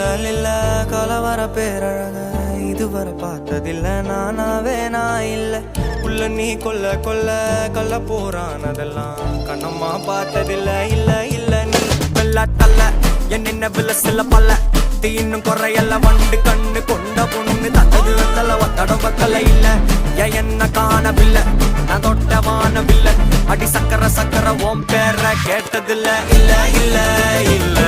இல்ல கலவர பேரழக இதுவரை பார்த்ததில்ல நானாவே நான் இல்ல உள்ள நீ கொல்ல கொல்ல கொல்ல போறான் அதெல்லாம் கண்ணம்மா பார்த்ததில்ல இல்ல இல்ல நீ வெள்ள தள்ள என்ன வில சில பல்ல இன்னும் குறையல்ல வண்டு கண்ணு கொண்ட பொண்ணு தந்தது வந்தல ஒத்தடம் பக்கல இல்ல என்ன காணவில்லை நான் தொட்ட வானவில்லை அடி சக்கர சக்கர ஓம் பேர கேட்டதில்ல இல்ல இல்ல இல்ல